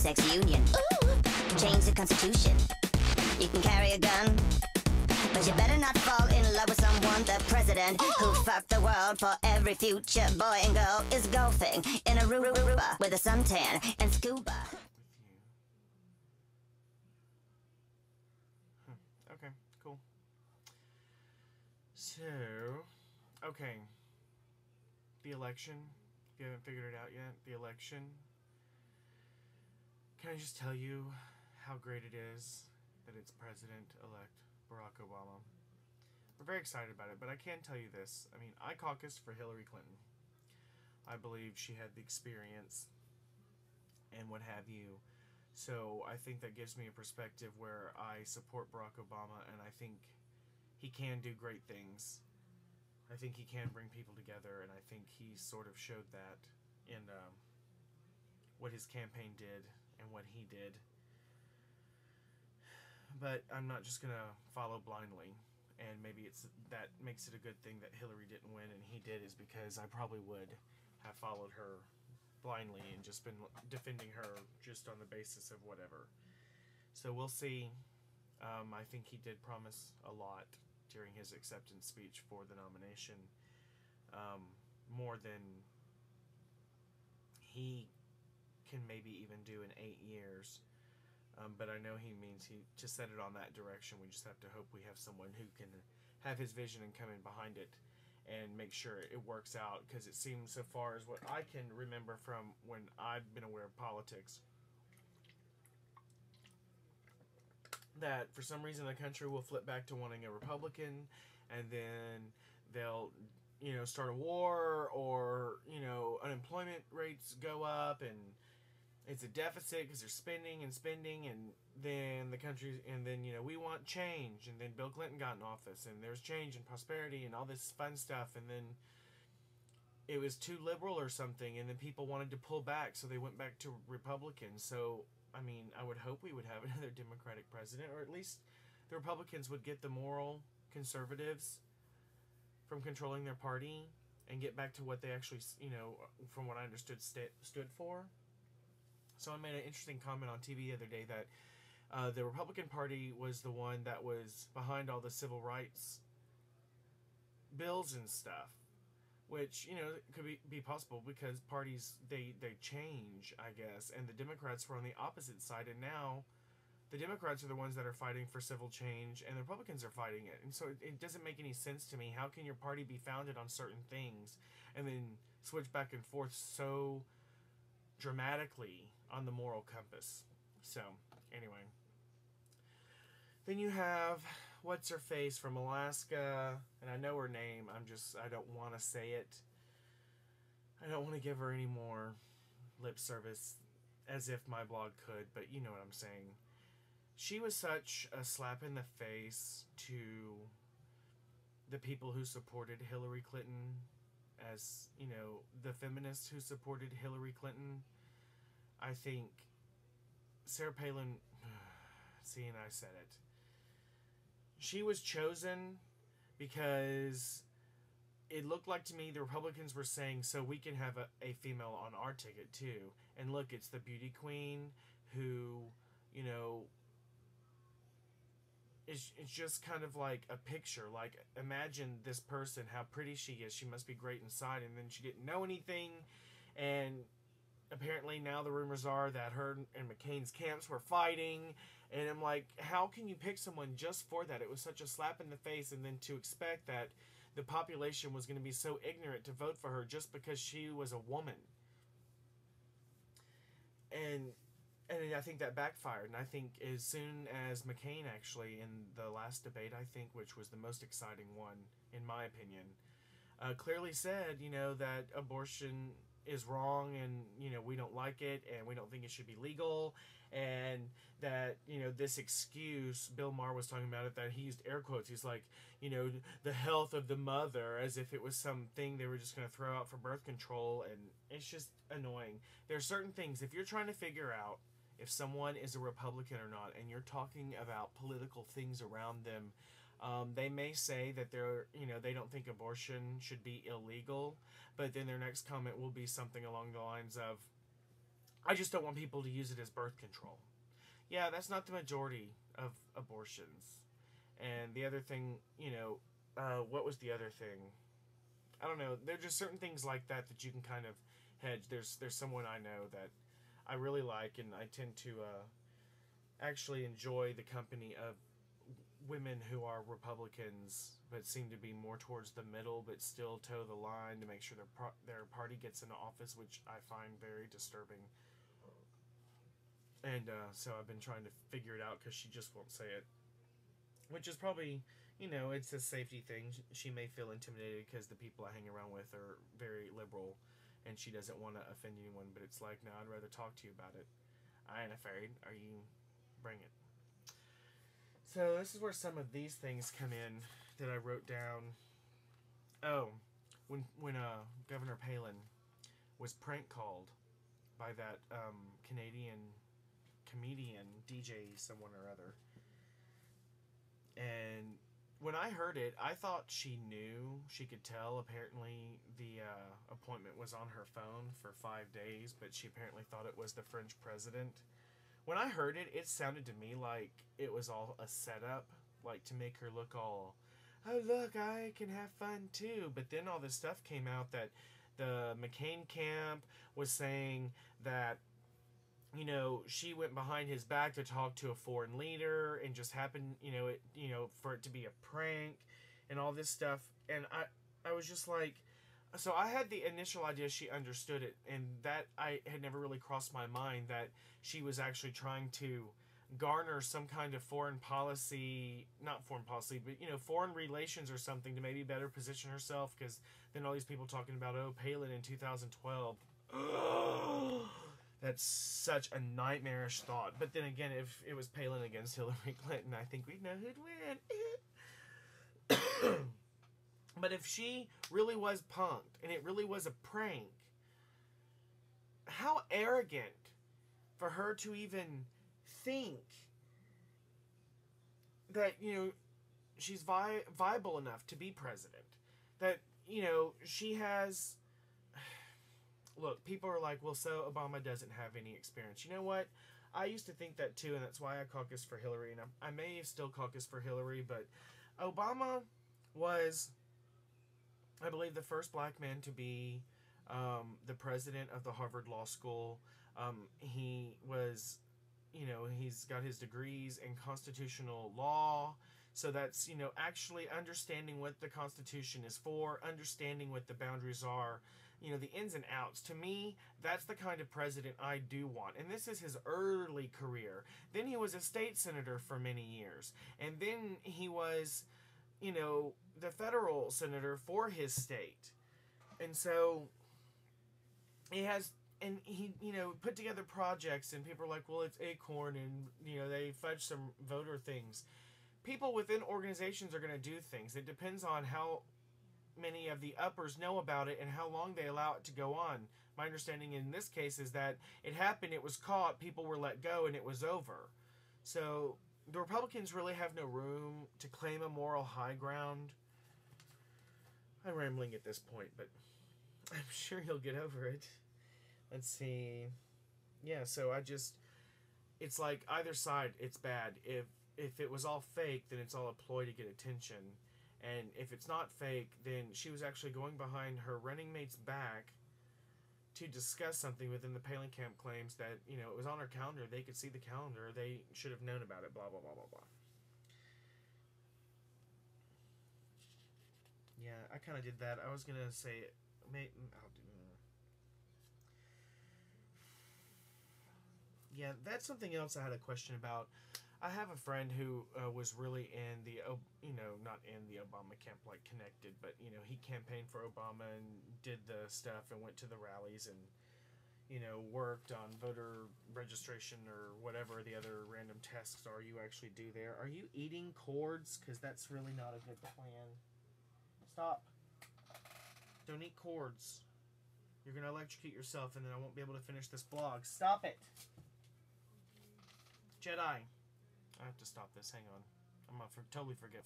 same-sex union. Change the Constitution. You can carry a gun, but you better not fall in love with someone. The president who fucked the world for every future boy and girl is golfing in Aruba with a suntan and scuba. Okay, cool. So, okay. The election. If you haven't figured it out yet, the election. Can I just tell you how great it is that it's President-elect Barack Obama? We're very excited about it, but I can tell you this. I mean, I caucused for Hillary Clinton. I believe she had the experience and what have you. So I think that gives me a perspective where I support Barack Obama, and I think he can do great things. I think he can bring people together, and I think he sort of showed that in what his campaign did and what he did. But I'm not just going to follow blindly, and maybe that makes it a good thing that Hillary didn't win and he did, is because I probably would have followed her blindly and just been defending her just on the basis of whatever. So we'll see. I think he did promise a lot during his acceptance speech for the nomination, more than he can maybe even do in 8 years. But I know he means to set it on that direction. We just have to hope we have someone who can have his vision and come in behind it and make sure it works out, because it seems, so far as what I can remember from when I've been aware of politics, that for some reason the country will flip back to wanting a Republican, and then they'll, start a war, or, unemployment rates go up, and it's a deficit because they're spending, and then the country, and then, we want change, and then Bill Clinton got in office, and there's change and prosperity and all this fun stuff, and then it was too liberal or something, and then people wanted to pull back, so they went back to Republicans. So, I mean, I would hope we would have another Democratic president, or at least the Republicans would get the moral conservatives from controlling their party and get back to what they actually, from what I understood, stood for. Someone made an interesting comment on TV the other day that the Republican Party was the one that was behind all the civil rights bills and stuff, which, could be possible because parties, they change, I guess, and the Democrats were on the opposite side, and now the Democrats are the ones that are fighting for civil change, and the Republicans are fighting it. And so it doesn't make any sense to me. How can your party be founded on certain things and then switch back and forth so dramatically on the moral compass? So, anyway. Then you have what's-her-face from Alaska, and I know her name, I don't want to say it. I don't want to give her any more lip service, as if my blog could, but you know what I'm saying. She was such a slap in the face to the people who supported Hillary Clinton, as, the feminists who supported Hillary Clinton. I think Sarah Palin, see, and I said it. She was chosen because it looked like to me the Republicans were saying, so we can have a female on our ticket too. And look, it's the beauty queen who, it's just kind of like a picture. Like, imagine this person, how pretty she is. She must be great inside. And then she didn't know anything. And apparently now the rumors are that her and McCain's camps were fighting. And I'm like, how can you pick someone just for that? It was such a slap in the face. And then to expect that the population was going to be so ignorant to vote for her just because she was a woman. And I think that backfired. And I think as soon as McCain actually, in the last debate, I think, which was the most exciting one, in my opinion, clearly said, that abortion is wrong, and, we don't like it, and we don't think it should be legal, and that, this excuse, Bill Maher was talking about it, that he used air quotes, he's like, the health of the mother, as if it was something they were just going to throw out for birth control, and it's just annoying. There are certain things, if you're trying to figure out if someone is a Republican or not, and you're talking about political things around them, they may say that they don't think abortion should be illegal, but then their next comment will be something along the lines of, I just don't want people to use it as birth control. Yeah, that's not the majority of abortions. And the other thing, what was the other thing? I don't know. There are just certain things like that that you can kind of hedge. There's someone I know that I really like, and I tend to actually enjoy the company of women who are Republicans but seem to be more towards the middle but still toe the line to make sure their party gets into office, which I find very disturbing. And so I've been trying to figure it out because she just won't say it, which is probably, it's a safety thing. She may feel intimidated because the people I hang around with are very liberal and she doesn't want to offend anyone, but it's like, no, I'd rather talk to you about it. I ain't afraid. Are you? Bring it. So this is where some of these things come in that I wrote down. Oh, when Governor Palin was prank called by that Canadian comedian, DJ someone or other. And when I heard it, I thought she knew. She could tell. Apparently, the appointment was on her phone for 5 days, but she apparently thought it was the French president. When I heard it, it sounded to me like it was all a setup, like to make her look all, oh, look, I can have fun too. But then all this stuff came out that the McCain camp was saying that, she went behind his back to talk to a foreign leader and just happened, for it to be a prank and all this stuff. And I was just like, so I had the initial idea she understood it, and that I had never really crossed my mind that she was actually trying to garner some kind of foreign policy, not foreign policy, but, foreign relations or something to maybe better position herself, because then all these people talking about, oh, Palin in 2012. That's such a nightmarish thought. But then again, if it was Palin against Hillary Clinton, I think we'd know who'd win. But if she really was punked, and it really was a prank, how arrogant for her to even think that, she's viable enough to be president. That, she has... Look, people are like, well, so Obama doesn't have any experience. You know what? I used to think that too, and that's why I caucused for Hillary, and I may still caucus for Hillary, but Obama was, I believe, the first black man to be the president of the Harvard Law School. He was, he's got his degrees in constitutional law. So that's, actually understanding what the Constitution is for, understanding what the boundaries are, the ins and outs. To me, that's the kind of president I do want. And this is his early career. Then he was a state senator for many years. And then he was, the federal senator for his state. And so he has... And he, put together projects, and people are like, well, it's Acorn, and, they fudge some voter things. People within organizations are going to do things. It depends on how many of the uppers know about it and how long they allow it to go on. My understanding in this case is that it happened, it was caught, people were let go, and it was over. So the Republicans really have no room to claim a moral high ground. I'm rambling at this point, but I'm sure he'll get over it. Let's see. Yeah, so it's like either side, it's bad. If it was all fake, then it's all a ploy to get attention. And if it's not fake, then she was actually going behind her running mate's back to discuss something within the Palin camp claims that, it was on her calendar. They could see the calendar. They should have known about it, blah, blah, blah, blah, blah. Yeah, I kind of did that. I was going to say, yeah, that's something else I had a question about. I have a friend who was really in the, not in the Obama camp, like connected, but, he campaigned for Obama and did the stuff and went to the rallies and, worked on voter registration or whatever the other random tasks are you actually do there. Are you eating cords? Because that's really not a good plan. Stop. Don't eat cords. You're going to electrocute yourself and then I won't be able to finish this vlog. Stop it. Jedi. I have to stop this. Hang on. I'm going to totally forget.